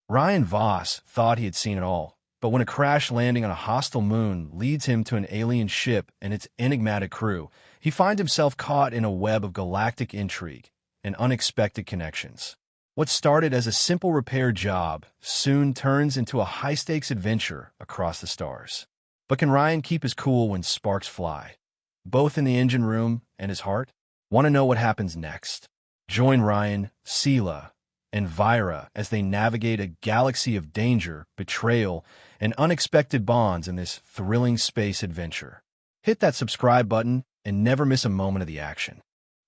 Ryan Voss thought he had seen it all, but when a crash landing on a hostile moon leads him to an alien ship and its enigmatic crew, he finds himself caught in a web of galactic intrigue and unexpected connections. What started as a simple repair job soon turns into a high-stakes adventure across the stars. But can Ryan keep his cool when sparks fly, both in the engine room and his heart? Want to know what happens next? Join Ryan, Sela, and Vira as they navigate a galaxy of danger, betrayal, and unexpected bonds in this thrilling space adventure. Hit that subscribe button and never miss a moment of the action.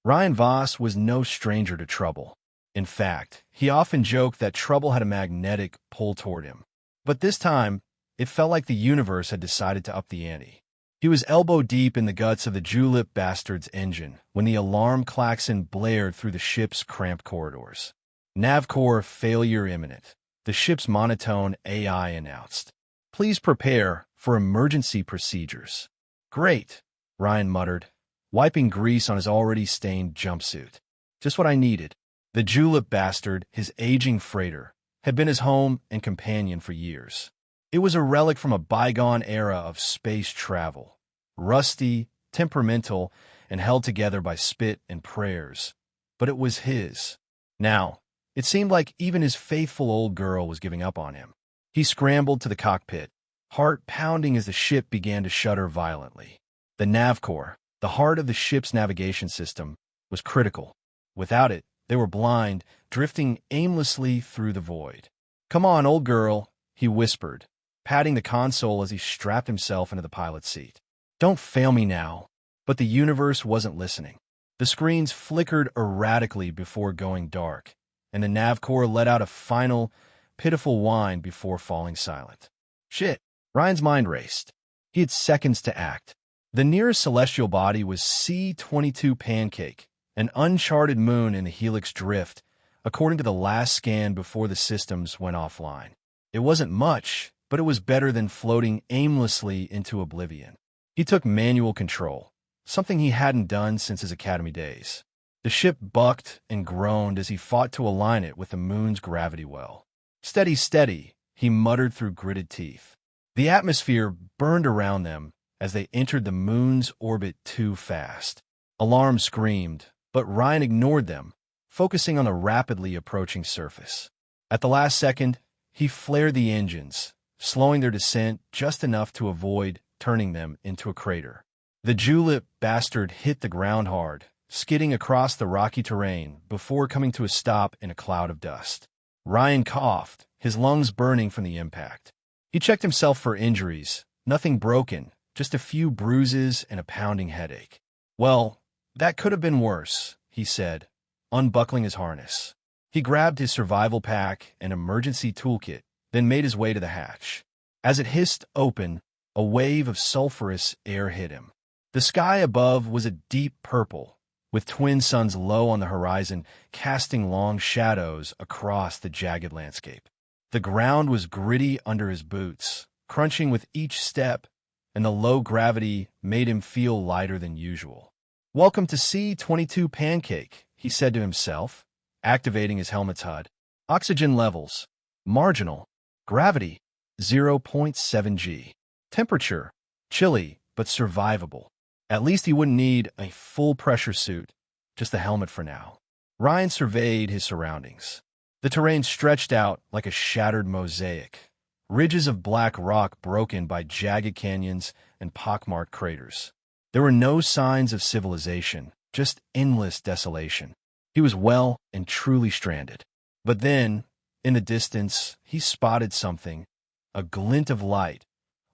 Ryan Voss was no stranger to trouble. In fact, he often joked that trouble had a magnetic pull toward him. But this time, it felt like the universe had decided to up the ante. He was elbow-deep in the guts of the Julep bastard's engine when the alarm klaxon blared through the ship's cramped corridors. Navcore failure imminent, the ship's monotone AI announced. Please prepare for emergency procedures. Great, Ryan muttered, wiping grease on his already stained jumpsuit. Just what I needed. The Julep bastard, his aging freighter, had been his home and companion for years. It was a relic from a bygone era of space travel, rusty, temperamental, and held together by spit and prayers. But it was his. Now, it seemed like even his faithful old girl was giving up on him. He scrambled to the cockpit, heart pounding as the ship began to shudder violently. The Navcore, the heart of the ship's navigation system, was critical. Without it, they were blind, drifting aimlessly through the void. "Come on, old girl," he whispered, patting the console as he strapped himself into the pilot's seat. "Don't fail me now." But the universe wasn't listening. The screens flickered erratically before going dark, and the Navcore let out a final, pitiful whine before falling silent. Shit, Ryan's mind raced. He had seconds to act. The nearest celestial body was C-22 Pancake, an uncharted moon in the Helix Drift, according to the last scan before the systems went offline. It wasn't much, but it was better than floating aimlessly into oblivion. He took manual control, something he hadn't done since his academy days. The ship bucked and groaned as he fought to align it with the moon's gravity well. "Steady, steady," he muttered through gritted teeth. The atmosphere burned around them as they entered the moon's orbit too fast. Alarms screamed, but Ryan ignored them, focusing on the rapidly approaching surface. At the last second, he flared the engines, slowing their descent just enough to avoid turning them into a crater. The Julep bastard hit the ground hard, skidding across the rocky terrain before coming to a stop in a cloud of dust. Ryan coughed, his lungs burning from the impact. He checked himself for injuries, nothing broken, just a few bruises and a pounding headache. "Well, that could have been worse," he said, unbuckling his harness. He grabbed his survival pack and emergency toolkit, then made his way to the hatch. As it hissed open, a wave of sulfurous air hit him. The sky above was a deep purple, with twin suns low on the horizon, casting long shadows across the jagged landscape. The ground was gritty under his boots, crunching with each step, and the low gravity made him feel lighter than usual. "Welcome to C-22 Pancake," he said to himself, activating his helmet's HUD. Oxygen levels, marginal. Gravity, 0.7 G. Temperature, chilly, but survivable. At least he wouldn't need a full pressure suit, just the helmet for now. Ryan surveyed his surroundings. The terrain stretched out like a shattered mosaic, ridges of black rock broken by jagged canyons and pockmarked craters. There were no signs of civilization, just endless desolation. He was well and truly stranded. But then, in the distance, he spotted something, a glint of light,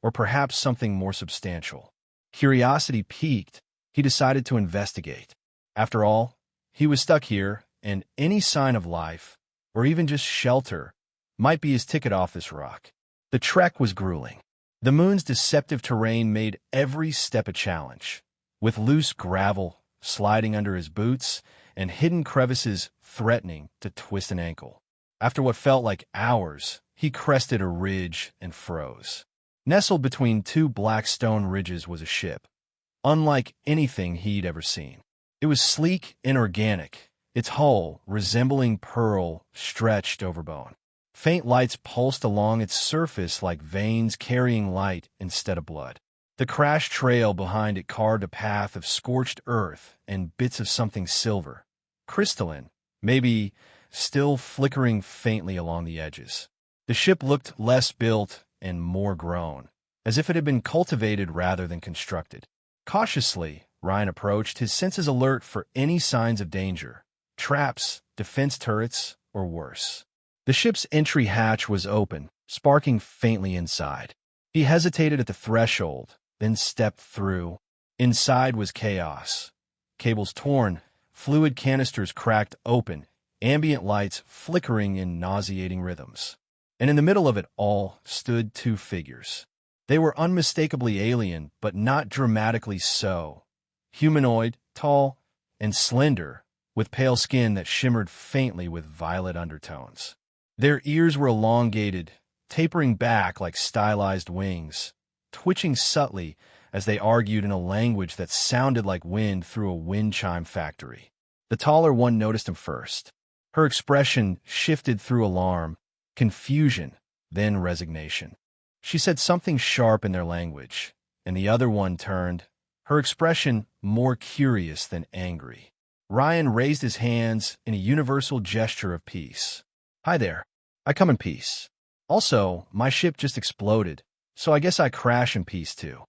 or perhaps something more substantial. Curiosity piqued, he decided to investigate. After all, he was stuck here, and any sign of life, or even just shelter, might be his ticket off this rock. The trek was grueling. The moon's deceptive terrain made every step a challenge, with loose gravel sliding under his boots and hidden crevices threatening to twist an ankle. After what felt like hours, he crested a ridge and froze. Nestled between two black stone ridges was a ship, unlike anything he'd ever seen. It was sleek and organic, its hull resembling pearl stretched over bone. Faint lights pulsed along its surface like veins carrying light instead of blood. The crash trail behind it carved a path of scorched earth and bits of something silver, crystalline, maybe still flickering faintly along the edges. The ship looked less built and more grown, as if it had been cultivated rather than constructed. Cautiously, Ryan approached, his senses alert for any signs of danger, traps, defense turrets, or worse. The ship's entry hatch was open, sparking faintly inside. He hesitated at the threshold, then stepped through. Inside was chaos. Cables torn, fluid canisters cracked open, ambient lights flickering in nauseating rhythms. And in the middle of it all stood two figures. They were unmistakably alien, but not dramatically so. Humanoid, tall, and slender, with pale skin that shimmered faintly with violet undertones. Their ears were elongated, tapering back like stylized wings, twitching subtly as they argued in a language that sounded like wind through a wind chime factory. The taller one noticed him first. Her expression shifted through alarm, confusion, then resignation. She said something sharp in their language, and the other one turned, her expression more curious than angry. Ryan raised his hands in a universal gesture of peace. "Hi there. I come in peace. Also, my ship just exploded, so I guess I crash in peace too."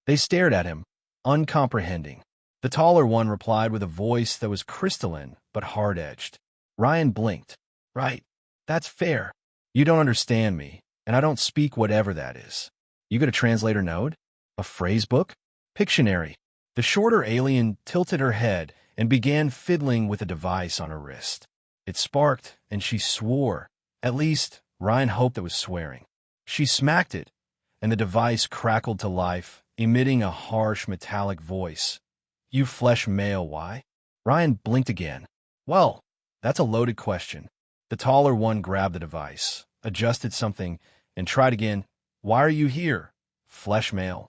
They stared at him, uncomprehending. The taller one replied with a voice that was crystalline but hard-edged. Ryan blinked. "Right. That's fair. You don't understand me, and I don't speak whatever that is. You got a translator node? A phrase book? Pictionary?" The shorter alien tilted her head and began fiddling with a device on her wrist. It sparked, and she swore. At least, Ryan hoped it was swearing. She smacked it, and the device crackled to life, emitting a harsh metallic voice. "You flesh male, why?" Ryan blinked again. "Well, that's a loaded question." The taller one grabbed the device, adjusted something, and tried again. "Why are you here, flesh male?"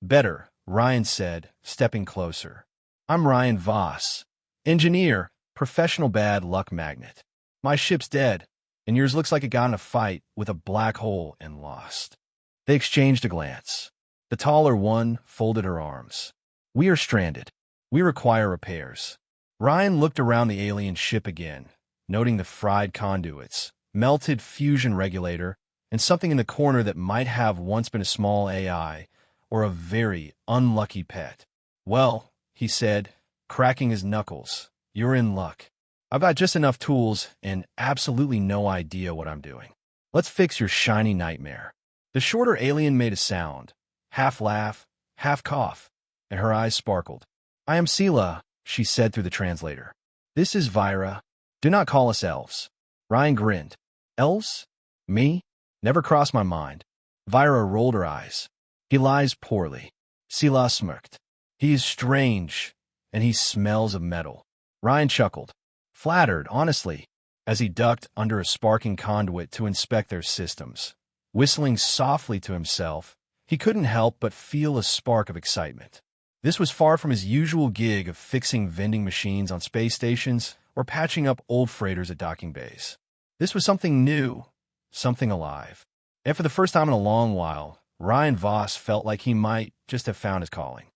"Better," Ryan said, stepping closer. "I'm Ryan Voss, engineer, professional bad luck magnet. My ship's dead, and yours looks like it got in a fight with a black hole and lost." They exchanged a glance. The taller one folded her arms. "We are stranded. We require repairs." Ryan looked around the alien ship again, noting the fried conduits, melted fusion regulator, and something in the corner that might have once been a small AI or a very unlucky pet. "Well," he said, cracking his knuckles, "you're in luck. I've got just enough tools and absolutely no idea what I'm doing. Let's fix your shiny nightmare." The shorter alien made a sound, half laugh, half cough, and her eyes sparkled. "I am Sela," she said through the translator. "This is Vira. Do not call us elves." Ryan grinned. "Elves? Me? Never crossed my mind." Vira rolled her eyes. "He lies poorly." Sela smirked. "He is strange, and he smells of metal." Ryan chuckled. Flattered, honestly, as he ducked under a sparking conduit to inspect their systems. Whistling softly to himself, he couldn't help but feel a spark of excitement. This was far from his usual gig of fixing vending machines on space stations or patching up old freighters at docking bays. This was something new, something alive. And for the first time in a long while, Ryan Voss felt like he might just have found his calling.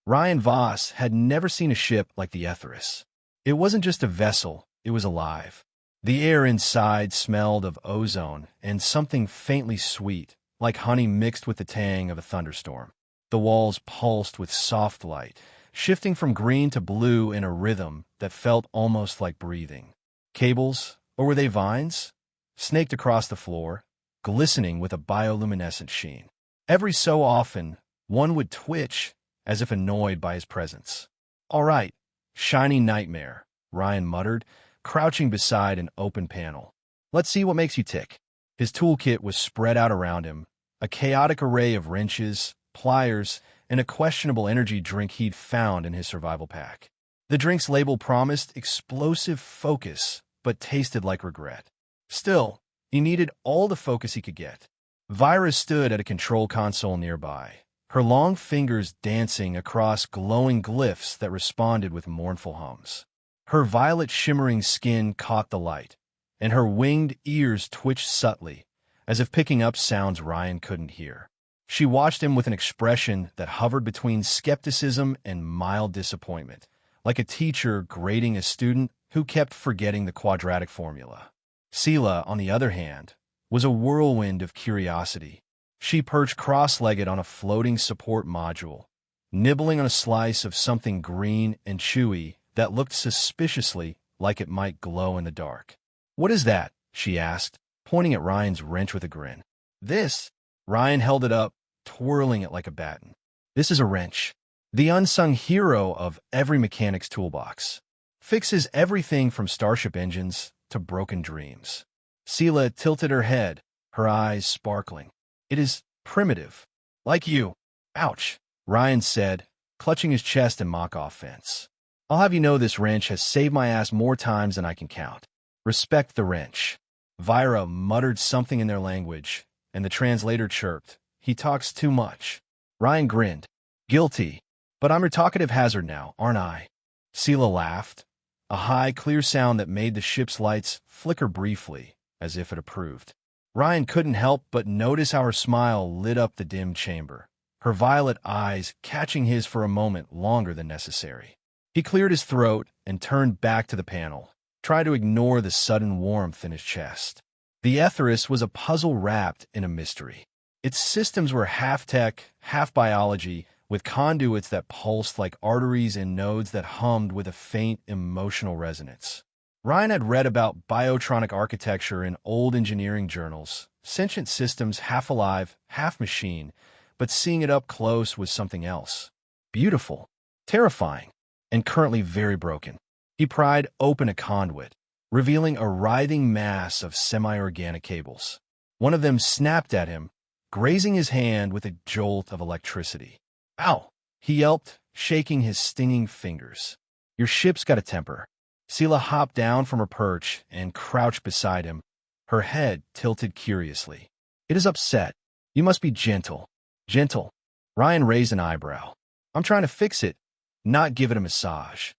Ryan Voss had never seen a ship like the Etheris. It wasn't just a vessel, it was alive. The air inside smelled of ozone and something faintly sweet, like honey mixed with the tang of a thunderstorm. The walls pulsed with soft light, shifting from green to blue in a rhythm that felt almost like breathing. Cables, or were they vines, snaked across the floor, glistening with a bioluminescent sheen. Every so often, one would twitch, as if annoyed by his presence. "All right, shiny nightmare," Ryan muttered, crouching beside an open panel. "Let's see what makes you tick." His toolkit was spread out around him, a chaotic array of wrenches, pliers, and a questionable energy drink he'd found in his survival pack. The drink's label promised explosive focus, but tasted like regret. Still, he needed all the focus he could get. Vira stood at a control console nearby, her long fingers dancing across glowing glyphs that responded with mournful hums. Her violet shimmering skin caught the light, and her winged ears twitched subtly, as if picking up sounds Ryan couldn't hear. She watched him with an expression that hovered between skepticism and mild disappointment, like a teacher grading a student who kept forgetting the quadratic formula. Sela, on the other hand, was a whirlwind of curiosity. She perched cross-legged on a floating support module, nibbling on a slice of something green and chewy that looked suspiciously like it might glow in the dark. "What is that?" she asked, pointing at Ryan's wrench with a grin. "This." Ryan held it up, twirling it like a baton. "This is a wrench. The unsung hero of every mechanic's toolbox. Fixes everything from starship engines to broken dreams." Sela tilted her head, her eyes sparkling. "It is primitive. Like you." "Ouch," Ryan said, clutching his chest in mock offense. "I'll have you know this wrench has saved my ass more times than I can count. Respect the wrench." Vira muttered something in their language, and the translator chirped, "He talks too much." Ryan grinned. "Guilty. But I'm your talkative hazard now, aren't I?" Sela laughed, a high, clear sound that made the ship's lights flicker briefly, as if it approved. Ryan couldn't help but notice how her smile lit up the dim chamber, her violet eyes catching his for a moment longer than necessary. He cleared his throat and turned back to the panel, trying to ignore the sudden warmth in his chest. The Etherius was a puzzle wrapped in a mystery. Its systems were half tech, half biology, with conduits that pulsed like arteries and nodes that hummed with a faint emotional resonance. Ryan had read about biotronic architecture in old engineering journals, sentient systems half alive, half machine, but seeing it up close was something else. Beautiful, terrifying, and currently very broken. He pried open a conduit, revealing a writhing mass of semi-organic cables. One of them snapped at him, grazing his hand with a jolt of electricity. "Ow!" he yelped, shaking his stinging fingers. "Your ship's got a temper." Sela hopped down from her perch and crouched beside him, her head tilted curiously. "It is upset. You must be gentle." "Gentle?" Ryan raised an eyebrow. "I'm trying to fix it, not give it a massage."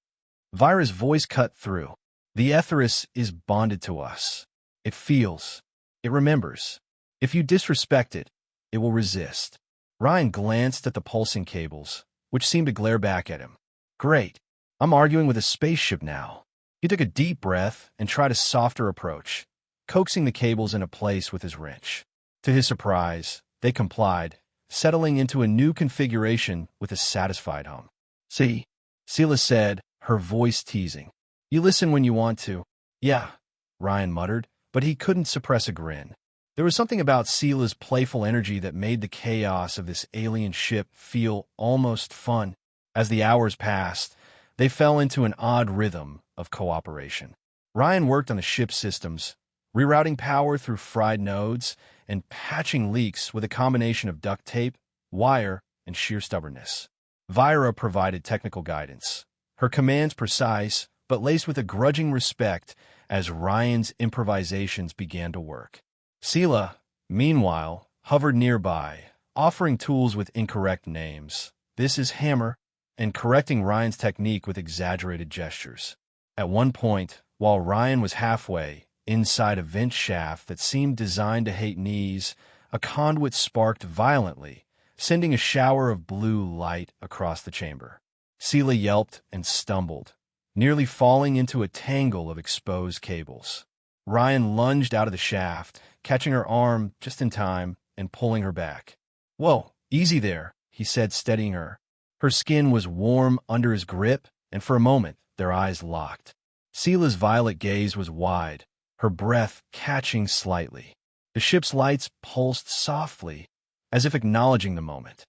Vira's voice cut through. "The Etherius is bonded to us. It feels. It remembers. If you disrespect it, it will resist." Ryan glanced at the pulsing cables, which seemed to glare back at him. "Great. I'm arguing with a spaceship now." He took a deep breath and tried a softer approach, coaxing the cables into place with his wrench. To his surprise, they complied, settling into a new configuration with a satisfied hum. "See," Sela said, her voice teasing. "You listen when you want to." "Yeah," Ryan muttered, but he couldn't suppress a grin. There was something about Sela's playful energy that made the chaos of this alien ship feel almost fun. As the hours passed, they fell into an odd rhythm of cooperation. Ryan worked on the ship's systems, rerouting power through fried nodes and patching leaks with a combination of duct tape, wire, and sheer stubbornness. Vira provided technical guidance, her commands precise but laced with a grudging respect as Ryan's improvisations began to work. Sela, meanwhile, hovered nearby, offering tools with incorrect names. "This is hammer," and correcting Ryan's technique with exaggerated gestures. At one point, while Ryan was halfway, inside a vent shaft that seemed designed to hate knees, a conduit sparked violently, sending a shower of blue light across the chamber. Sela yelped and stumbled, nearly falling into a tangle of exposed cables. Ryan lunged out of the shaft, catching her arm just in time and pulling her back. "Whoa, easy there," he said, steadying her. Her skin was warm under his grip, and for a moment, their eyes locked. Sela's violet gaze was wide, her breath catching slightly. The ship's lights pulsed softly, as if acknowledging the moment.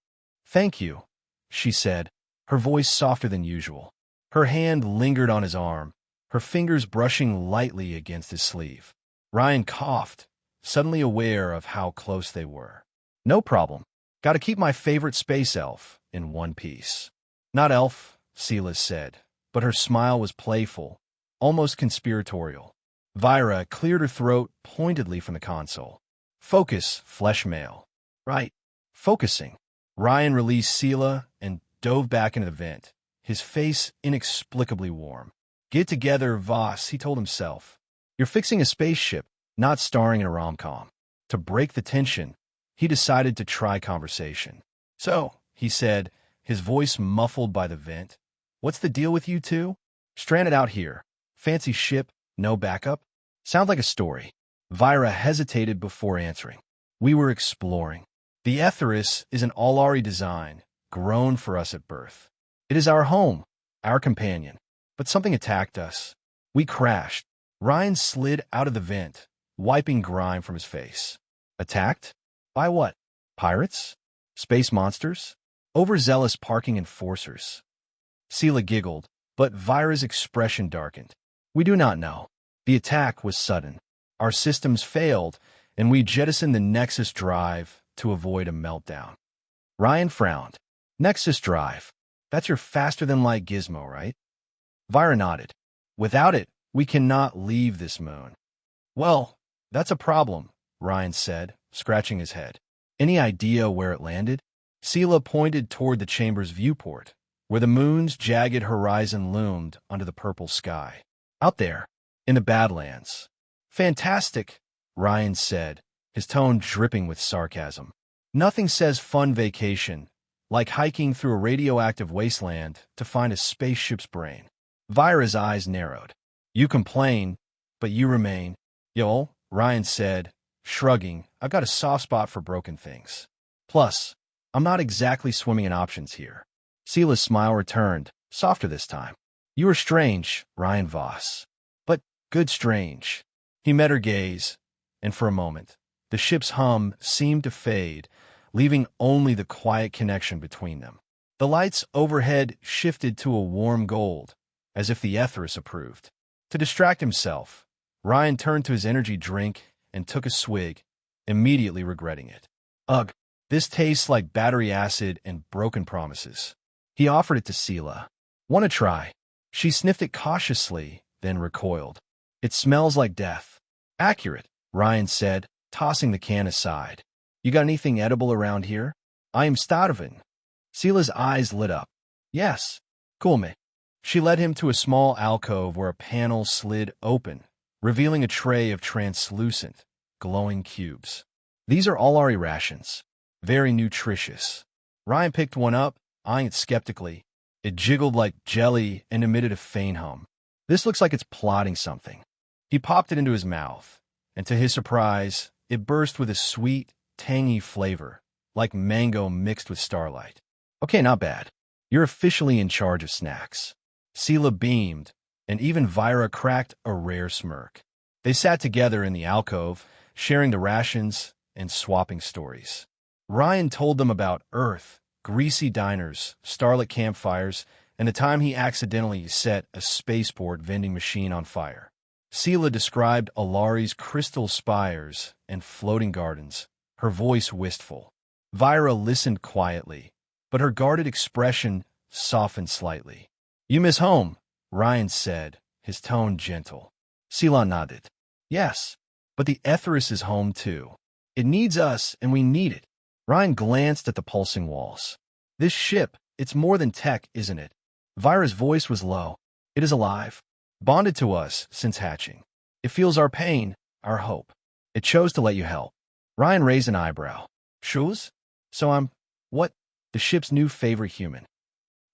"Thank you," she said, her voice softer than usual. Her hand lingered on his arm, her fingers brushing lightly against his sleeve. Ryan coughed, suddenly aware of how close they were. "No problem. Gotta keep my favorite space elf in one piece." "Not elf," Sela said, but her smile was playful, almost conspiratorial. Vira cleared her throat pointedly from the console. "Focus, flesh male." "Right. Focusing." Ryan released Sela and dove back into the vent, his face inexplicably warm. "Get together, Voss," he told himself. You're fixing a spaceship, not starring in a rom-com. To break the tension, he decided to try conversation. So, he said, his voice muffled by the vent, "What's the deal with you two? Stranded out here. Fancy ship, no backup? Sounds like a story." Vira hesitated before answering. "We were exploring. The Etheris is an Allari design, grown for us at birth. It is our home, our companion. But something attacked us. We crashed." Ryan slid out of the vent, wiping grime from his face. Attacked? By what? Pirates? Space monsters? Overzealous parking enforcers? Sela giggled, but Vira's expression darkened. "We do not know. The attack was sudden. Our systems failed, and we jettisoned the Nexus drive to avoid a meltdown." Ryan frowned. "Nexus drive? That's your faster-than-light gizmo, right?" Vira nodded. "Without it, we cannot leave this moon." "Well, that's a problem," Ryan said, scratching his head. "Any idea where it landed?" Sela pointed toward the chamber's viewport, where the moon's jagged horizon loomed under the purple sky. "Out there, in the Badlands." "Fantastic," Ryan said, his tone dripping with sarcasm. "Nothing says fun vacation like hiking through a radioactive wasteland to find a spaceship's brain." Vira's eyes narrowed. "You complain, but you remain." "Yo," Ryan said, shrugging, "I've got a soft spot for broken things. Plus, I'm not exactly swimming in options here." Sela's smile returned, softer this time. "You are strange, Ryan Voss. But good strange." He met her gaze, and for a moment, the ship's hum seemed to fade, leaving only the quiet connection between them. The lights overhead shifted to a warm gold, as if the Etheris approved. To distract himself, Ryan turned to his energy drink and took a swig, immediately regretting it. "Ugh, this tastes like battery acid and broken promises." He offered it to Sela. "Want to try?" She sniffed it cautiously, then recoiled. "It smells like death." "Accurate," Ryan said, tossing the can aside. "You got anything edible around here?" "I am starving." Sela's eyes lit up. "Yes, cool me." She led him to a small alcove where a panel slid open, revealing a tray of translucent, glowing cubes. "These are Allari rations. Very nutritious." Ryan picked one up, eyeing it skeptically. It jiggled like jelly and emitted a faint hum. "This looks like it's plotting something." He popped it into his mouth, and to his surprise, it burst with a sweet, tangy flavor, like mango mixed with starlight. "Okay, not bad. You're officially in charge of snacks." Sela beamed, and even Vira cracked a rare smirk. They sat together in the alcove, sharing the rations and swapping stories. Ryan told them about Earth, greasy diners, starlit campfires, and the time he accidentally set a spaceport vending machine on fire. Sela described Alari's crystal spires and floating gardens, her voice wistful. Vira listened quietly, but her guarded expression softened slightly. "You miss home," Ryan said, his tone gentle. Sela nodded. "Yes, but the Etheris is home too. It needs us, and we need it." Ryan glanced at the pulsing walls. "This ship, it's more than tech, isn't it?" Vira's voice was low. "It is alive, bonded to us since hatching. It feels our pain, our hope. It chose to let you help." Ryan raised an eyebrow. "Shoes? So I'm, what, the ship's new favorite human?"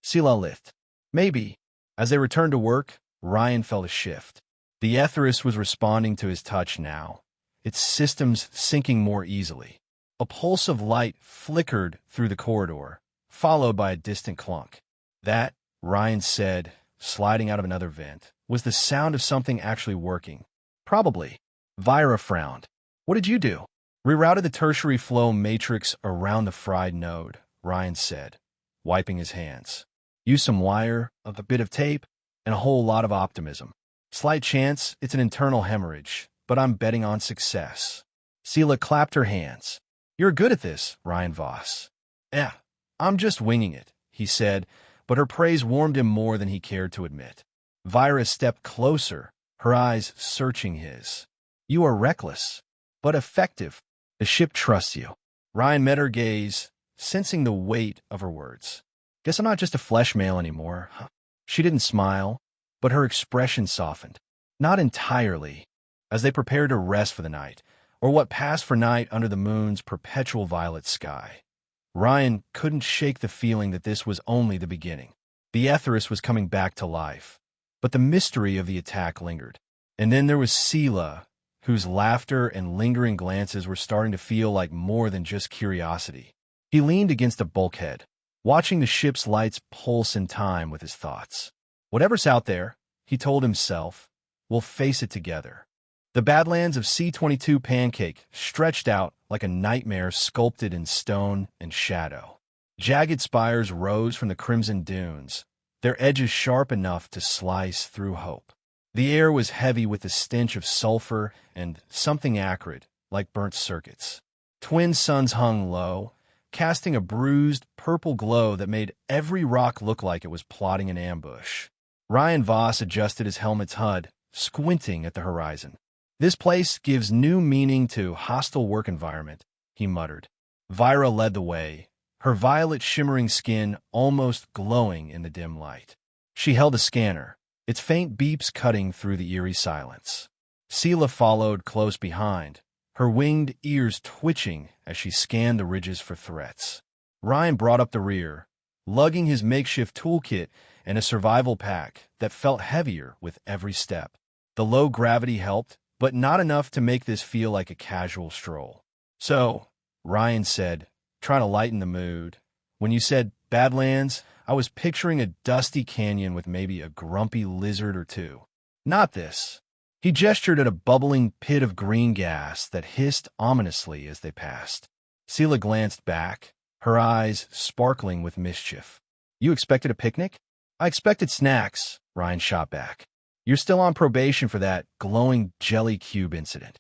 Sela lift. "Maybe." As they returned to work, Ryan felt a shift. The Etheris was responding to his touch now, its systems syncing more easily. A pulse of light flickered through the corridor, followed by a distant clunk. That, Ryan said, sliding out of another vent, was the sound of something actually working. "Probably." Vira frowned. "What did you do?" "Rerouted the tertiary flow matrix around the fried node," Ryan said, wiping his hands. "Use some wire, a bit of tape, and a whole lot of optimism. Slight chance it's an internal hemorrhage, but I'm betting on success." Sela clapped her hands. "You're good at this, Ryan Voss." "Eh, I'm just winging it," he said, but her praise warmed him more than he cared to admit. Vira stepped closer, her eyes searching his. "You are reckless, but effective. The ship trusts you." Ryan met her gaze, sensing the weight of her words. "Guess I'm not just a flesh male anymore." She didn't smile, but her expression softened. "Not entirely. as they prepared to rest for the night, or what passed for night under the moon's perpetual violet sky. Ryan couldn't shake the feeling that this was only the beginning. The Etherius was coming back to life, but the mystery of the attack lingered. And then there was Sela, whose laughter and lingering glances were starting to feel like more than just curiosity. He leaned against a bulkhead, watching the ship's lights pulse in time with his thoughts. Whatever's out there, he told himself, we'll face it together. The Badlands of C-22 Pancake stretched out like a nightmare sculpted in stone and shadow. Jagged spires rose from the crimson dunes, their edges sharp enough to slice through hope. The air was heavy with the stench of sulfur and something acrid, like burnt circuits. Twin suns hung low, casting a bruised, purple glow that made every rock look like it was plotting an ambush. Ryan Voss adjusted his helmet's HUD, squinting at the horizon. This place gives new meaning to hostile work environment, he muttered. Vira led the way, her violet shimmering skin almost glowing in the dim light. She held a scanner, its faint beeps cutting through the eerie silence. Sela followed close behind, her winged ears twitching as she scanned the ridges for threats. Ryan brought up the rear, lugging his makeshift toolkit and a survival pack that felt heavier with every step. The low gravity helped, but not enough to make this feel like a casual stroll. So, Ryan said, trying to lighten the mood, when you said Badlands, I was picturing a dusty canyon with maybe a grumpy lizard or two. Not this. He gestured at a bubbling pit of green gas that hissed ominously as they passed. Sela glanced back, her eyes sparkling with mischief. You expected a picnic? I expected snacks, Ryan shot back. You're still on probation for that glowing jelly cube incident.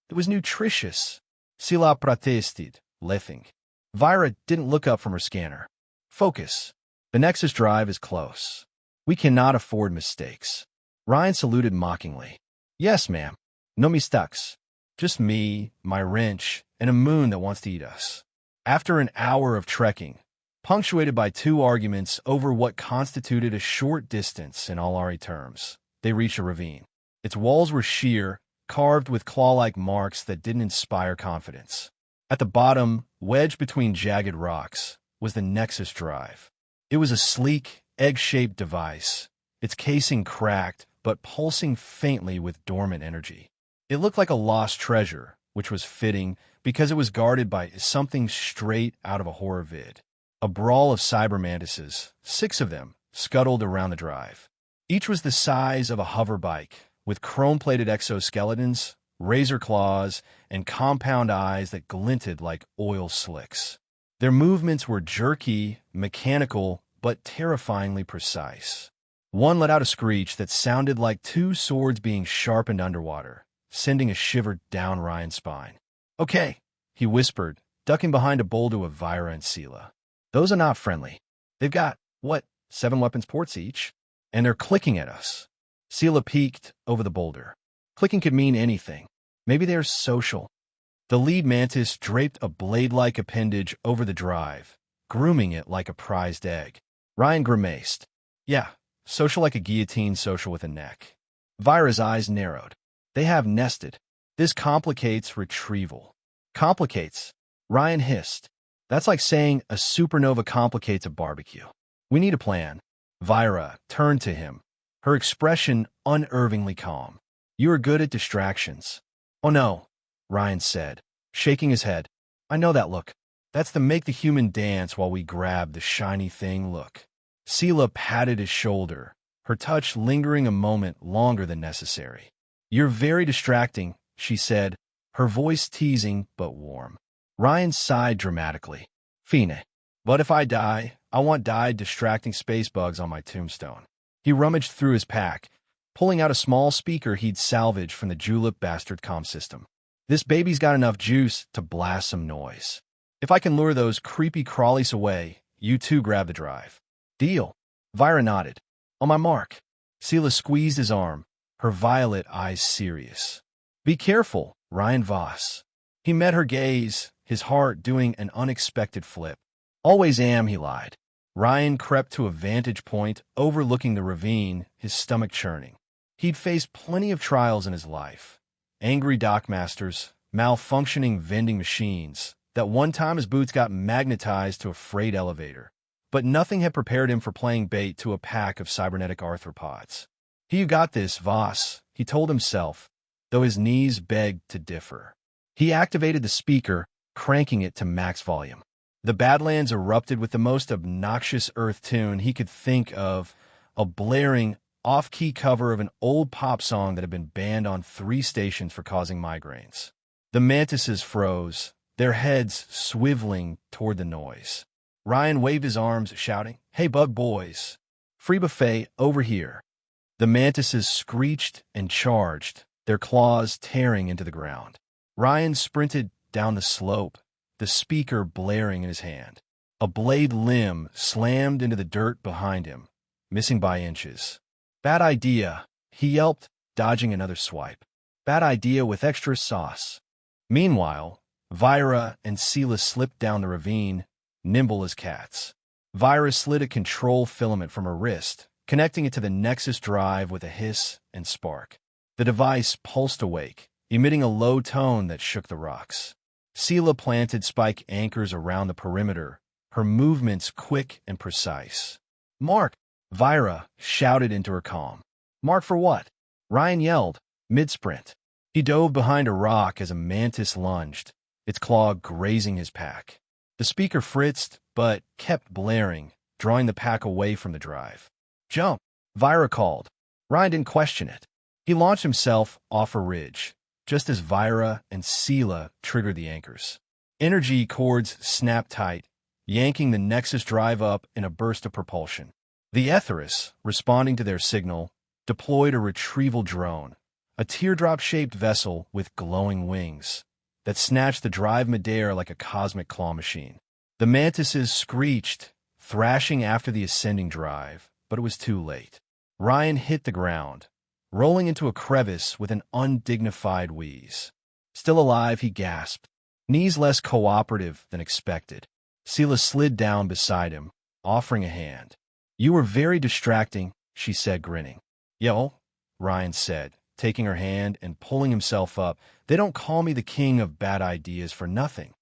It was nutritious. Sela protested, laughing. Vira didn't look up from her scanner. Focus. The Nexus drive is close. We cannot afford mistakes. Ryan saluted mockingly. Yes, ma'am. No mistakes. Just me, my wrench, and a moon that wants to eat us. After an hour of trekking, punctuated by 2 arguments over what constituted a short distance in all Ari terms, they reached a ravine. Its walls were sheer, carved with claw-like marks that didn't inspire confidence. At the bottom, wedged between jagged rocks, was the Nexus drive. It was a sleek, egg-shaped device, its casing cracked but pulsing faintly with dormant energy. It looked like a lost treasure, which was fitting because it was guarded by something straight out of a horror vid. A brawl of cyber mantises, 6 of them, scuttled around the drive. Each was the size of a hover bike, with chrome-plated exoskeletons, razor claws, and compound eyes that glinted like oil slicks. Their movements were jerky, mechanical, but terrifyingly precise. One let out a screech that sounded like 2 swords being sharpened underwater, sending a shiver down Ryan's spine. Okay, he whispered, ducking behind a boulder of Vira and Sela. Those are not friendly. They've got, 7 weapons ports each? And they're clicking at us. Sela peeked over the boulder. Clicking could mean anything. Maybe they're social. The lead mantis draped a blade-like appendage over the drive, grooming it like a prized egg. Ryan grimaced. Yeah, social like a guillotine social with a neck. Vira's eyes narrowed. They have nested. This complicates retrieval. Complicates? Ryan hissed. That's like saying a supernova complicates a barbecue. We need a plan. Vira turned to him, her expression unnervingly calm. You are good at distractions. Oh no, Ryan said, shaking his head. I know that look. That's the make the human dance while we grab the shiny thing look. Sela patted his shoulder, her touch lingering a moment longer than necessary. You're very distracting, she said, her voice teasing but warm. Ryan sighed dramatically. Fine. But if I die, I want died distracting space bugs on my tombstone. He rummaged through his pack, pulling out a small speaker he'd salvaged from the Julep bastard comm system. This baby's got enough juice to blast some noise. If I can lure those creepy crawlies away, you two grab the drive. Deal. Vira nodded. On my mark. Sela squeezed his arm, her violet eyes serious. Be careful, Ryan Voss. He met her gaze, his heart doing an unexpected flip. Always am, he lied. Ryan crept to a vantage point overlooking the ravine, his stomach churning. He'd faced plenty of trials in his life, angry dockmasters, malfunctioning vending machines. That one time his boots got magnetized to a freight elevator. But nothing had prepared him for playing bait to a pack of cybernetic arthropods. "You got this, Voss," he told himself, though his knees begged to differ. He activated the speaker, cranking it to max volume. The Badlands erupted with the most obnoxious earth tune he could think of, a blaring, off-key cover of an old pop song that had been banned on 3 stations for causing migraines. The mantises froze, their heads swiveling toward the noise. Ryan waved his arms, shouting, "Hey, bug boys! Free buffet over here!" The mantises screeched and charged, their claws tearing into the ground. Ryan sprinted down the slope, the speaker blaring in his hand. A blade limb slammed into the dirt behind him, missing by inches. "Bad idea," he yelped, dodging another swipe. "Bad idea with extra sauce." Meanwhile, Vira and Sela slipped down the ravine, nimble as cats. Vira slid a control filament from her wrist, connecting it to the Nexus drive with a hiss and spark. The device pulsed awake, emitting a low tone that shook the rocks. Sela planted spike anchors around the perimeter, her movements quick and precise. "Mark!" Vira shouted into her calm. "Mark for what?" Ryan yelled, mid-sprint. He dove behind a rock as a mantis lunged, its claw grazing his pack. The speaker fritzed, but kept blaring, drawing the pack away from the drive. "Jump!" Vira called. Ryan didn't question it. He launched himself off a ridge, just as Vira and Sela triggered the anchors. Energy cords snapped tight, yanking the Nexus drive up in a burst of propulsion. The Aetheris, responding to their signal, deployed a retrieval drone, a teardrop-shaped vessel with glowing wings, that snatched the drive midair like a cosmic claw machine. The mantises screeched, thrashing after the ascending drive, but it was too late. Ryan hit the ground, rolling into a crevice with an undignified wheeze. Still alive, he gasped, knees less cooperative than expected. Sela slid down beside him, offering a hand. "You were very distracting," she said, grinning. "Yo," Ryan said, taking her hand and pulling himself up. "They don't call me the king of bad ideas for nothing."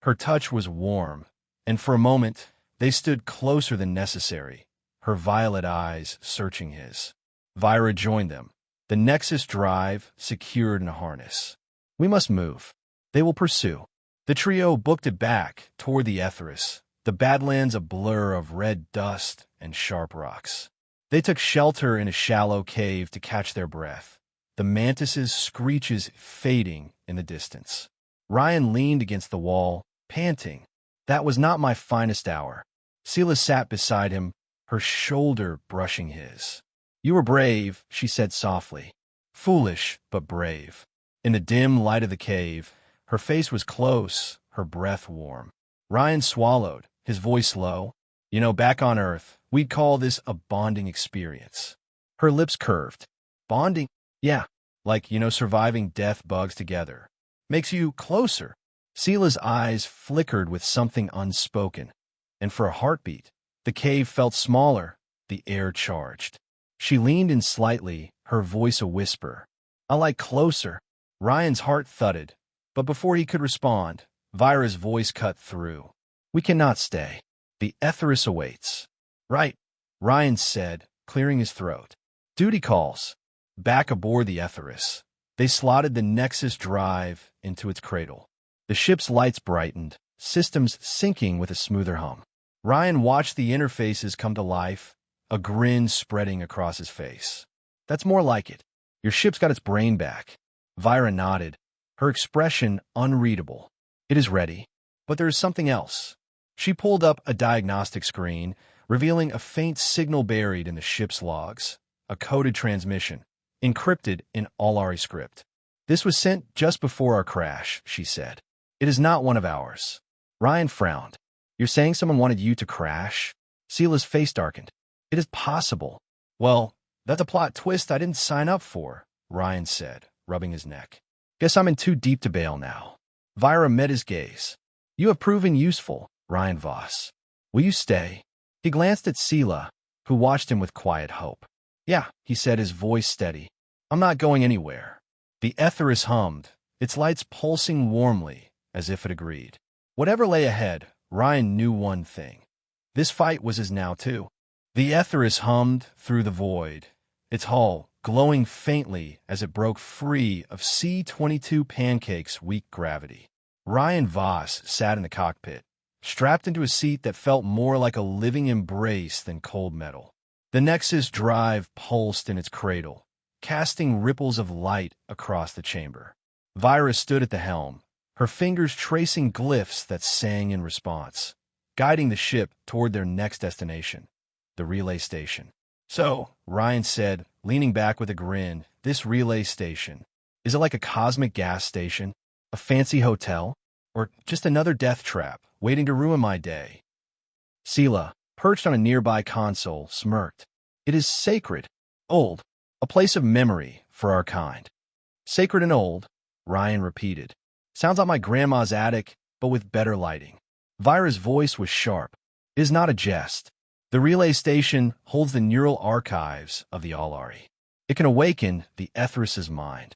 Her touch was warm, and for a moment they stood closer than necessary, her violet eyes searching his. Vira joined them, the Nexus drive secured in a harness. "We must move. They will pursue." The trio booked it back toward the Aetheris, the Badlands a blur of red dust and sharp rocks. They took shelter in a shallow cave to catch their breath, the mantises' screeches fading in the distance. Ryan leaned against the wall, panting. "That was not my finest hour." Sela sat beside him, her shoulder brushing his. "You were brave," she said softly. "Foolish, but brave." In the dim light of the cave, her face was close, her breath warm. Ryan swallowed, his voice low. Back on Earth, we'd call this a bonding experience." Her lips curved. "Bonding? Yeah, like, surviving death bugs together. Makes you closer." Sela's eyes flickered with something unspoken, and for a heartbeat, the cave felt smaller, the air charged. She leaned in slightly, her voice a whisper. "I like closer." Ryan's heart thudded, but before he could respond, Vira's voice cut through. "We cannot stay. The Aetheris awaits." "Right," Ryan said, clearing his throat. "Duty calls." Back aboard the Aetheris, they slotted the Nexus drive into its cradle. The ship's lights brightened, systems syncing with a smoother hum. Ryan watched the interfaces come to life, a grin spreading across his face. "That's more like it. Your ship's got its brain back." Vira nodded, her expression unreadable. "It is ready. But there is something else." She pulled up a diagnostic screen, revealing a faint signal buried in the ship's logs, a coded transmission, encrypted in Allari script. "This was sent just before our crash," she said. "It is not one of ours." Ryan frowned. "You're saying someone wanted you to crash?" Sela's face darkened. "It is possible." "Well, that's a plot twist I didn't sign up for," Ryan said, rubbing his neck. "Guess I'm in too deep to bail now." Vira met his gaze. "You have proven useful, Ryan Voss. Will you stay?" He glanced at Sela, who watched him with quiet hope. "Yeah," he said, his voice steady. "I'm not going anywhere." The Aetheris hummed, its lights pulsing warmly, as if it agreed. Whatever lay ahead, Ryan knew one thing. This fight was his now too. The Aetheris hummed through the void, its hull glowing faintly as it broke free of C-22 Pancake's weak gravity. Ryan Voss sat in the cockpit, strapped into a seat that felt more like a living embrace than cold metal. The Nexus drive pulsed in its cradle, casting ripples of light across the chamber. Vira stood at the helm, her fingers tracing glyphs that sang in response, guiding the ship toward their next destination, the relay station. So, Ryan said, leaning back with a grin, this relay station, is it like a cosmic gas station, a fancy hotel, or just another death trap waiting to ruin my day? Sela, perched on a nearby console, smirked. It is sacred, old, a place of memory for our kind. Sacred and old, Ryan repeated. Sounds like my grandma's attic, but with better lighting. Vira's voice was sharp. It is not a jest. The relay station holds the neural archives of the Allari. It can awaken the Aetheris's mind.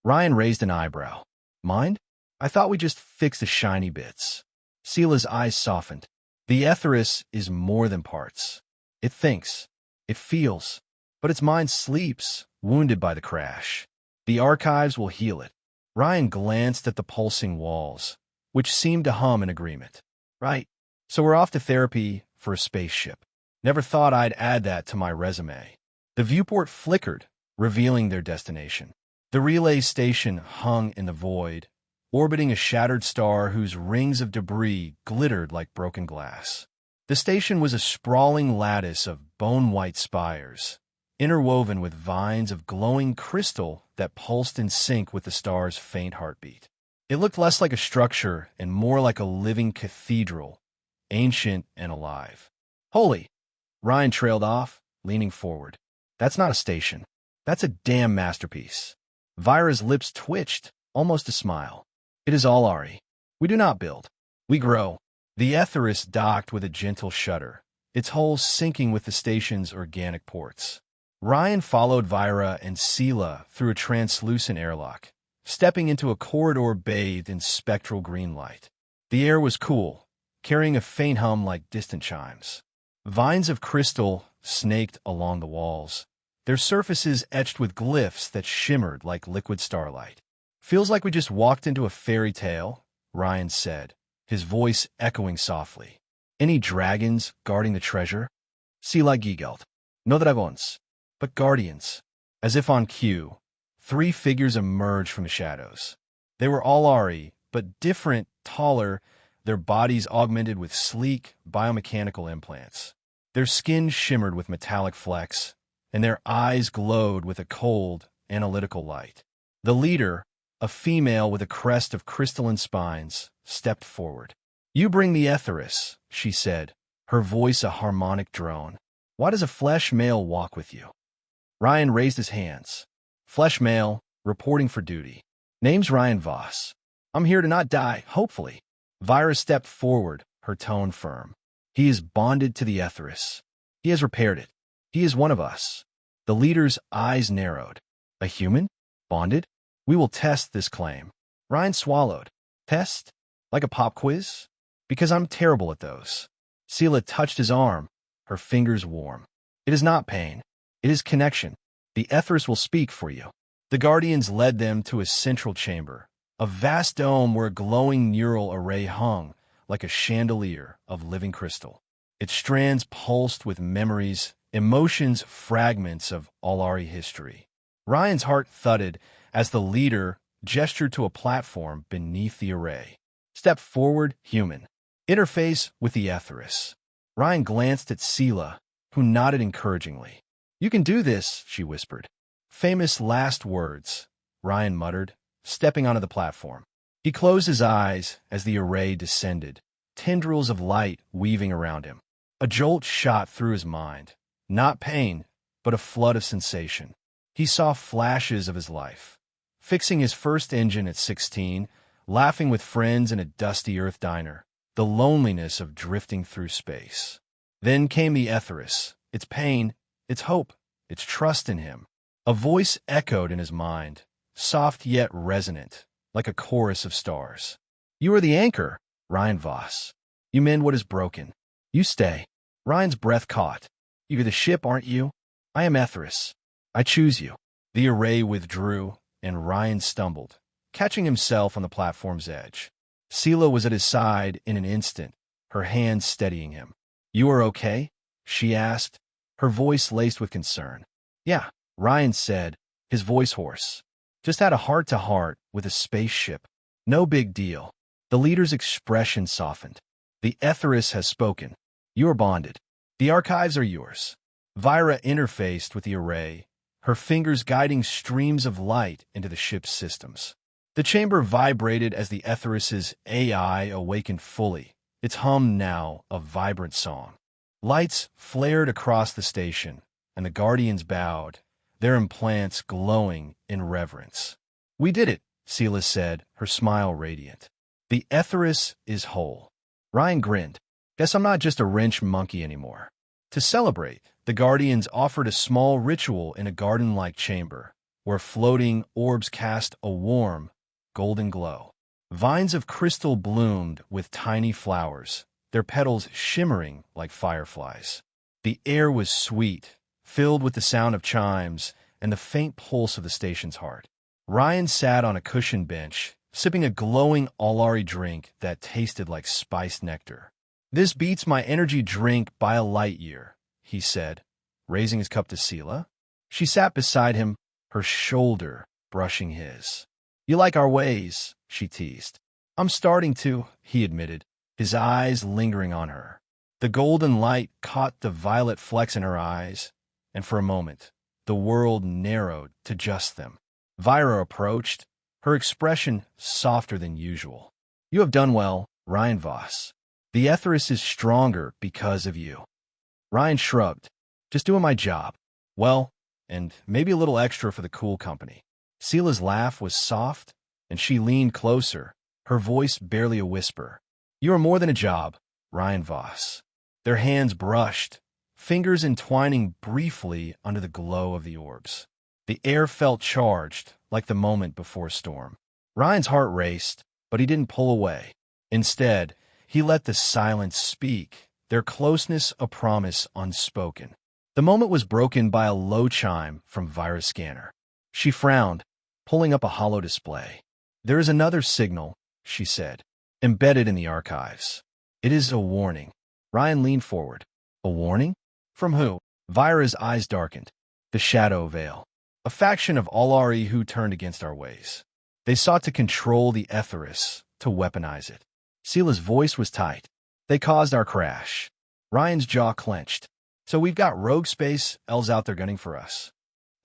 Ryan raised an eyebrow. Mind? I thought we just fixed the shiny bits. Sela's eyes softened. The Aetheris is more than parts. It thinks. It feels. But its mind sleeps, wounded by the crash. The archives will heal it. Ryan glanced at the pulsing walls, which seemed to hum in agreement. Right. So we're off to therapy for a spaceship. Never thought I'd add that to my resume. The viewport flickered, revealing their destination. The relay station hung in the void, orbiting a shattered star whose rings of debris glittered like broken glass. The station was a sprawling lattice of bone-white spires, interwoven with vines of glowing crystal that pulsed in sync with the star's faint heartbeat. It looked less like a structure and more like a living cathedral, ancient and alive. Holy! Ryan trailed off, leaning forward. That's not a station. That's a damn masterpiece. Vira's lips twitched, almost a smile. It is Allari. We do not build. We grow. The Aetheris docked with a gentle shudder, its hull sinking with the station's organic ports. Ryan followed Vira and Sela through a translucent airlock, stepping into a corridor bathed in spectral green light. The air was cool, carrying a faint hum like distant chimes. Vines of crystal snaked along the walls, their surfaces etched with glyphs that shimmered like liquid starlight. Feels like we just walked into a fairy tale, Ryan said, his voice echoing softly. Any dragons guarding the treasure? Sela giggled. No dragons, but guardians. As if on cue, 3 figures emerged from the shadows. They were Allari, but different, taller, their bodies augmented with sleek, biomechanical implants. Their skin shimmered with metallic flecks, and their eyes glowed with a cold, analytical light. The leader, a female with a crest of crystalline spines, stepped forward. You bring the Aetheris, she said, her voice a harmonic drone. Why does a flesh male walk with you? Ryan raised his hands. Flesh male, reporting for duty. Name's Ryan Voss. I'm here to not die, hopefully. Vira stepped forward, her tone firm. He is bonded to the Aetheris. He has repaired it. He is one of us. The leader's eyes narrowed. A human? Bonded? We will test this claim. Ryan swallowed. Test? Like a pop quiz? Because I'm terrible at those. Sela touched his arm, her fingers warm. It is not pain. It is connection. The Aetheris will speak for you. The Guardians led them to a central chamber, a vast dome where a glowing neural array hung like a chandelier of living crystal. Its strands pulsed with memories, emotions, fragments of Allari history. Ryan's heart thudded as the leader gestured to a platform beneath the array. Step forward, human. Interface with the Aetheris. Ryan glanced at Sela, who nodded encouragingly. You can do this, she whispered. Famous last words, Ryan muttered, stepping onto the platform. He closed his eyes as the array descended, tendrils of light weaving around him. A jolt shot through his mind. Not pain, but a flood of sensation. He saw flashes of his life. Fixing his first engine at 16, laughing with friends in a dusty Earth diner, the loneliness of drifting through space. Then came the Aetheris, its pain, its hope, its trust in him. A voice echoed in his mind. soft yet resonant, like a chorus of stars. You are the anchor, Ryan Voss. You mend what is broken. You stay. Ryan's breath caught. You're the ship, aren't you? I am Ethris. I choose you. The array withdrew, and Ryan stumbled, catching himself on the platform's edge. Sela was at his side in an instant, her hands steadying him. You are okay? She asked, her voice laced with concern. Yeah, Ryan said, his voice hoarse. Just had a heart-to-heart with a spaceship. No big deal. The leader's expression softened. The Ethris has spoken. You are bonded. The archives are yours. Vira interfaced with the array, her fingers guiding streams of light into the ship's systems. The chamber vibrated as the Etheris's AI awakened fully, its hum now a vibrant song. Lights flared across the station, and the Guardians bowed, their implants glowing in reverence. We did it, Sela said, her smile radiant. The Etheris is whole. Ryan grinned. Guess I'm not just a wrench monkey anymore. To celebrate, the Guardians offered a small ritual in a garden-like chamber, where floating orbs cast a warm, golden glow. Vines of crystal bloomed with tiny flowers, their petals shimmering like fireflies. The air was sweet, filled with the sound of chimes and the faint pulse of the station's heart. Ryan sat on a cushioned bench, sipping a glowing Allari drink that tasted like spiced nectar. This beats my energy drink by a light year, he said, raising his cup to Sela. She sat beside him, her shoulder brushing his. You like our ways, she teased. I'm starting to, he admitted, his eyes lingering on her. The golden light caught the violet flecks in her eyes, and for a moment, the world narrowed to just them. Vira approached, her expression softer than usual. You have done well, Ryan Voss. The Etheris is stronger because of you. Ryan shrugged. Just doing my job. Well, and maybe a little extra for the cool company. Sela's laugh was soft, and she leaned closer, her voice barely a whisper. You are more than a job, Ryan Voss. Their hands brushed, fingers entwining briefly under the glow of the orbs. The air felt charged, like the moment before a storm. Ryan's heart raced, but he didn't pull away. Instead, he let the silence speak, their closeness a promise unspoken. The moment was broken by a low chime from Vira's scanner. She frowned, pulling up a hollow display. There is another signal, she said, embedded in the archives. It is a warning. Ryan leaned forward. A warning? From who? Vira's eyes darkened. The Shadow Veil. A faction of Allari who turned against our ways. They sought to control the Etheris, to weaponize it. Sela's voice was tight. They caused our crash. Ryan's jaw clenched. So we've got rogue space elves out there gunning for us.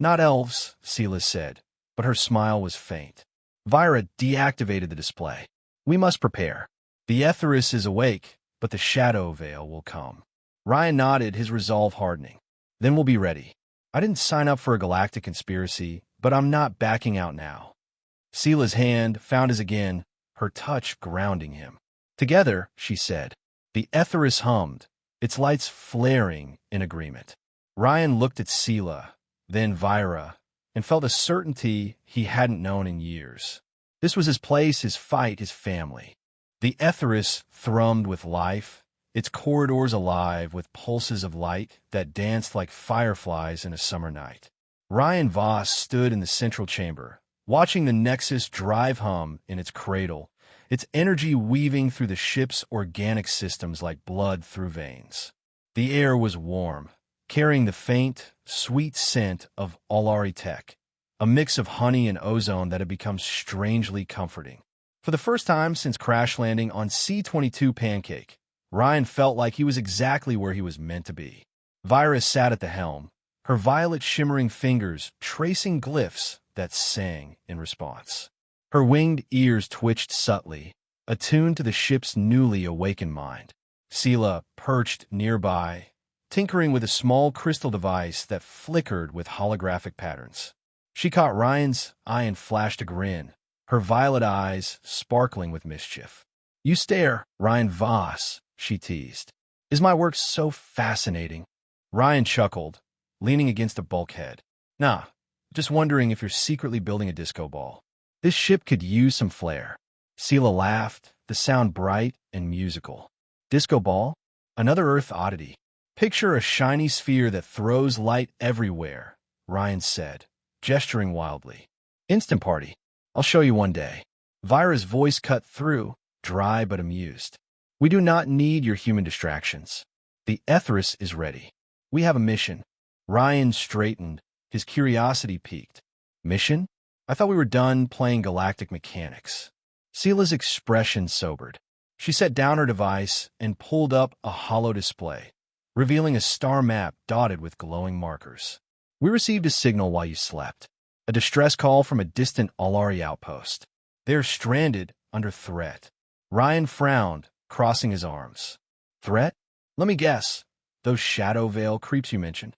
Not elves, Sela said, but her smile was faint. Vira deactivated the display. We must prepare. The Etheris is awake, but the Shadow Veil will come. Ryan nodded, his resolve hardening. Then we'll be ready. I didn't sign up for a galactic conspiracy, but I'm not backing out now. Sela's hand found his again, her touch grounding him. Together, she said. The Etheris hummed, its lights flaring in agreement. Ryan looked at Sela, then Vira, and felt a certainty he hadn't known in years. This was his place, his fight, his family. The Etheris thrummed with life, its corridors alive with pulses of light that danced like fireflies in a summer night. Ryan Voss stood in the central chamber, watching the Nexus drive hum in its cradle, its energy weaving through the ship's organic systems like blood through veins. The air was warm, carrying the faint, sweet scent of Allari tech, a mix of honey and ozone that had become strangely comforting. For the first time since crash landing on C-22 Pancake, Ryan felt like he was exactly where he was meant to be. Vira sat at the helm, her violet shimmering fingers tracing glyphs that sang in response. Her winged ears twitched subtly, attuned to the ship's newly awakened mind. Sela perched nearby, tinkering with a small crystal device that flickered with holographic patterns. She caught Ryan's eye and flashed a grin, her violet eyes sparkling with mischief. You stare, Ryan Voss, she teased. Is my work so fascinating? Ryan chuckled, leaning against a bulkhead. Nah, Just wondering if you're secretly building a disco ball. This ship could use some flair. Sela laughed, the sound bright and musical. Disco ball? Another Earth oddity. Picture a shiny sphere that throws light everywhere, Ryan said, gesturing wildly. Instant party. I'll show you one day. Vira's voice cut through, dry but amused. We do not need your human distractions. The Ethris is ready. We have a mission. Ryan straightened, his curiosity piqued. Mission? I thought we were done playing galactic mechanics. Sela's expression sobered. She set down her device and pulled up a hollow display, revealing a star map dotted with glowing markers. We received a signal while you slept. A distress call from a distant Alari outpost. They are stranded under threat. Ryan frowned, crossing his arms. Threat? Let me guess. Those Shadow Veil creeps you mentioned.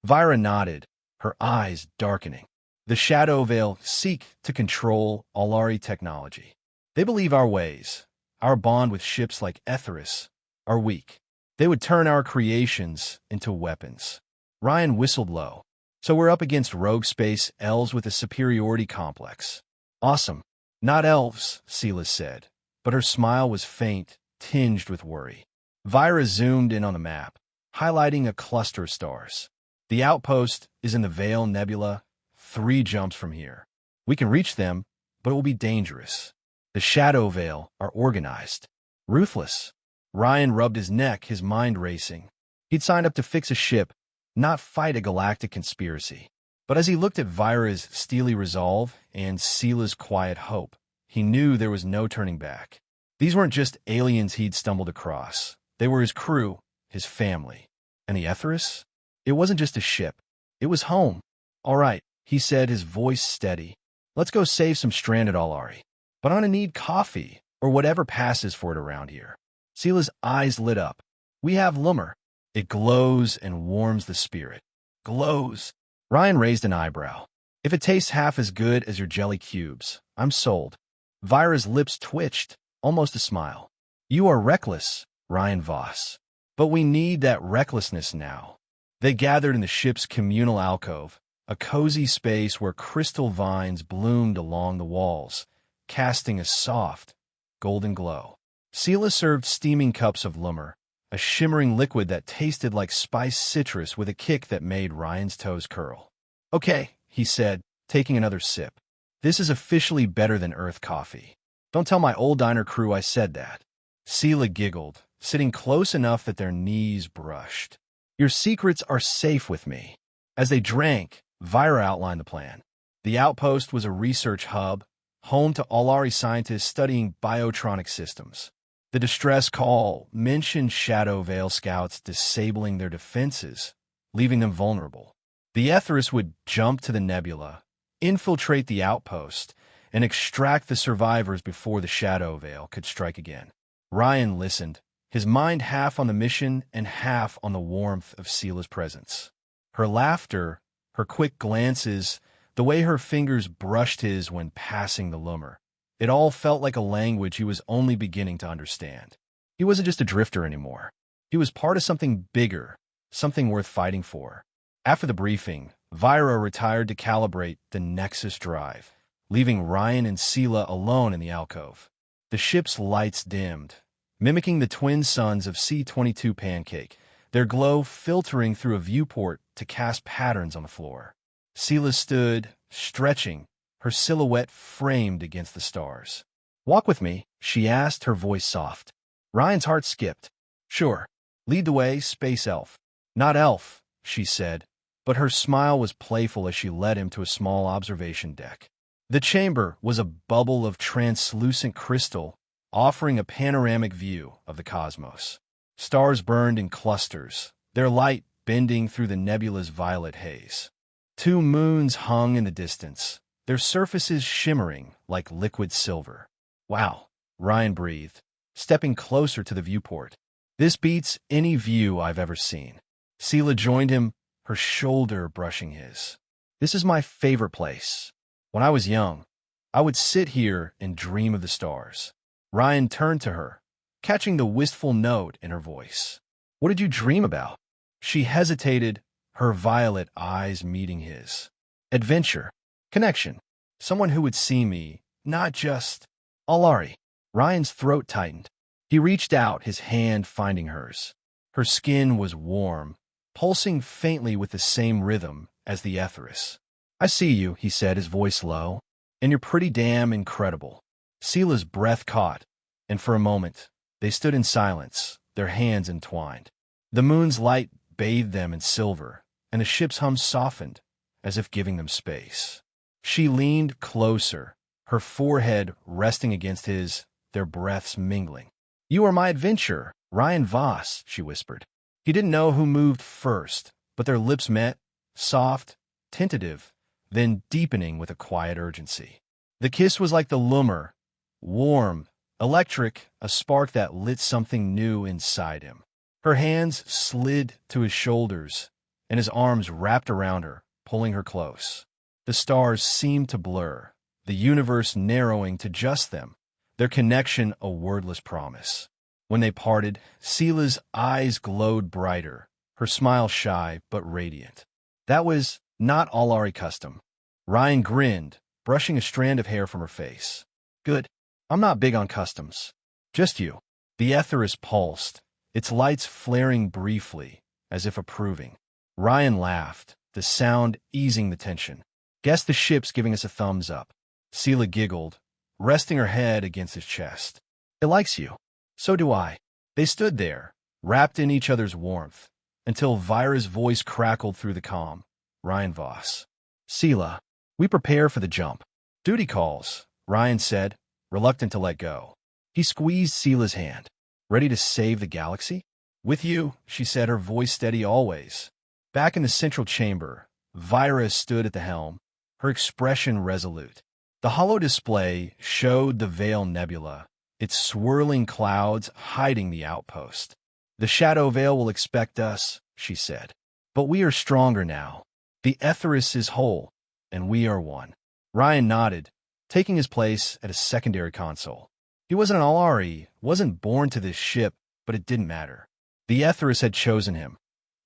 Vira nodded, her eyes darkening. The Shadow Veil seek to control Alari technology. They believe our ways, our bond with ships like Ethris, are weak. They would turn our creations into weapons. Ryan whistled low. So we're up against rogue space elves with a superiority complex. Awesome. Not elves, Sela said, but her smile was faint, tinged with worry. Vira zoomed in on the map, highlighting a cluster of stars. The outpost is in the Veil Nebula, 3 jumps from here. We can reach them, but it will be dangerous. The Shadow Veil are organized. Ruthless. Ryan rubbed his neck, his mind racing. He'd signed up to fix a ship, not fight a galactic conspiracy. But as he looked at Vira's steely resolve and Sela's quiet hope, he knew there was no turning back. These weren't just aliens he'd stumbled across. They were his crew, his family. And the Ethris? It wasn't just a ship. It was home. All right, he said, his voice steady. Let's go save some stranded Alari. But I'm gonna need coffee, or whatever passes for it around here. Sela's eyes lit up. We have Lummer. It glows and warms the spirit. Glows. Ryan raised an eyebrow. If it tastes half as good as your jelly cubes, I'm sold. Vira's lips twitched, almost a smile. You are reckless, Ryan Voss. But we need that recklessness now. They gathered in the ship's communal alcove, a cozy space where crystal vines bloomed along the walls, casting a soft, golden glow. Sela served steaming cups of Lummer, a shimmering liquid that tasted like spiced citrus with a kick that made Ryan's toes curl. Okay, he said, taking another sip. This is officially better than Earth coffee. Don't tell my old diner crew I said that. Sela giggled, sitting close enough that their knees brushed. Your secrets are safe with me. As they drank, Vira outlined the plan. The outpost was a research hub, home to Alari scientists studying biotronic systems. The distress call mentioned Shadow Veil scouts disabling their defenses, leaving them vulnerable. The Ethris would jump to the nebula, infiltrate the outpost, and extract the survivors before the Shadow Veil could strike again. Ryan listened, his mind half on the mission and half on the warmth of Sela's presence. Her laughter, her quick glances, the way her fingers brushed his when passing the Lummer. It all felt like a language he was only beginning to understand. He wasn't just a drifter anymore. He was part of something bigger, something worth fighting for. After the briefing, Vira retired to calibrate the Nexus drive, leaving Ryan and Sela alone in the alcove. The ship's lights dimmed, mimicking the twin suns of C-22 Pancake, their glow filtering through a viewport to cast patterns on the floor. Sela stood, stretching, her silhouette framed against the stars. Walk with me, she asked, her voice soft. Ryan's heart skipped. Sure. Lead the way, space elf. Not elf, she said, but her smile was playful as she led him to a small observation deck. The chamber was a bubble of translucent crystal, offering a panoramic view of the cosmos. Stars burned in clusters, their light bending through the nebula's violet haze. 2 moons hung in the distance, their surfaces shimmering like liquid silver. Wow, Ryan breathed, stepping closer to the viewport. This beats any view I've ever seen. Sela joined him, her shoulder brushing his. This is my favorite place. When I was young, I would sit here and dream of the stars. Ryan turned to her, catching the wistful note in her voice. What did you dream about? She hesitated, her violet eyes meeting his. Adventure. Connection. Someone who would see me, not just Alari. Ryan's throat tightened. He reached out, his hand finding hers. Her skin was warm, pulsing faintly with the same rhythm as the Etheriss. I see you, he said, his voice low, and you're pretty damn incredible. Sela's breath caught, and for a moment, they stood in silence, their hands entwined. The moon's light bathed them in silver, and the ship's hum softened, as if giving them space. She leaned closer, her forehead resting against his, their breaths mingling. You are my adventure, Ryan Voss, she whispered. He didn't know who moved first, but their lips met, soft, tentative, then deepening with a quiet urgency. The kiss was like the lure, warm, electric, a spark that lit something new inside him. Her hands slid to his shoulders, and his arms wrapped around her, pulling her close. The stars seemed to blur, the universe narrowing to just them, their connection a wordless promise. When they parted, Sela's eyes glowed brighter, her smile shy but radiant. That was not Alari custom. Ryan grinned, brushing a strand of hair from her face. Good. I'm not big on customs. Just you. The Etheriss pulsed, its lights flaring briefly, as if approving. Ryan laughed, the sound easing the tension. Guess the ship's giving us a thumbs up. Sela giggled, resting her head against his chest. It likes you. So do I. They stood there, wrapped in each other's warmth, until Vira's voice crackled through the calm. Ryan Voss. Sela, we prepare for the jump. Duty calls, Ryan said, reluctant to let go. He squeezed Sela's hand. Ready to save the galaxy? With you, she said, her voice steady always. Back in the central chamber, Vira stood at the helm, her expression resolute. The hollow display showed the Veil Nebula, its swirling clouds hiding the outpost. The Shadow Veil will expect us, she said. But we are stronger now. The Etheriss is whole, and we are one. Ryan nodded, taking his place at a secondary console. He wasn't an Alari, wasn't born to this ship, but it didn't matter. The Etheriss had chosen him,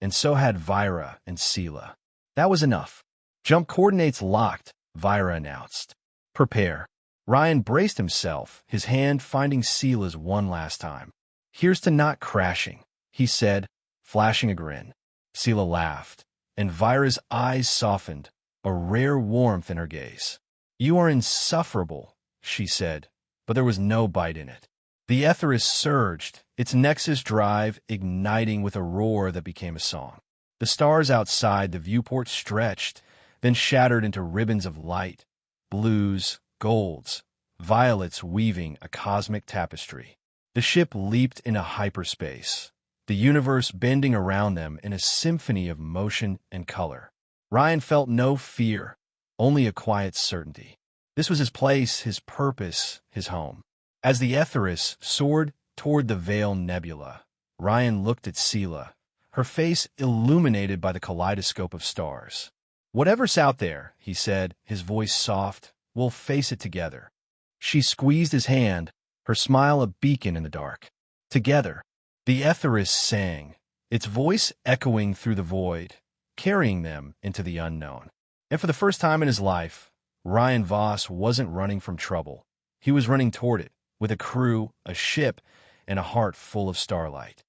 and so had Vira and Sela. That was enough. Jump coordinates locked, Vira announced. Prepare. Ryan braced himself, his hand finding Sela's one last time. Here's to not crashing, he said, flashing a grin. Sela laughed, and Vira's eyes softened, a rare warmth in her gaze. You are insufferable, she said, but there was no bite in it. The Etheriss surged, its nexus drive igniting with a roar that became a song. The stars outside the viewport stretched, then shattered into ribbons of light, blues, golds, violets weaving a cosmic tapestry. The ship leaped into hyperspace, the universe bending around them in a symphony of motion and color. Ryan felt no fear, only a quiet certainty. This was his place, his purpose, his home. As the Etheriss soared toward the Veil Nebula, Ryan looked at Sela, her face illuminated by the kaleidoscope of stars. Whatever's out there, he said, his voice soft, we'll face it together. She squeezed his hand, her smile a beacon in the dark. Together, the Etheriss sang, its voice echoing through the void, carrying them into the unknown. And for the first time in his life, Ryan Voss wasn't running from trouble. He was running toward it, with a crew, a ship, and a heart full of starlight.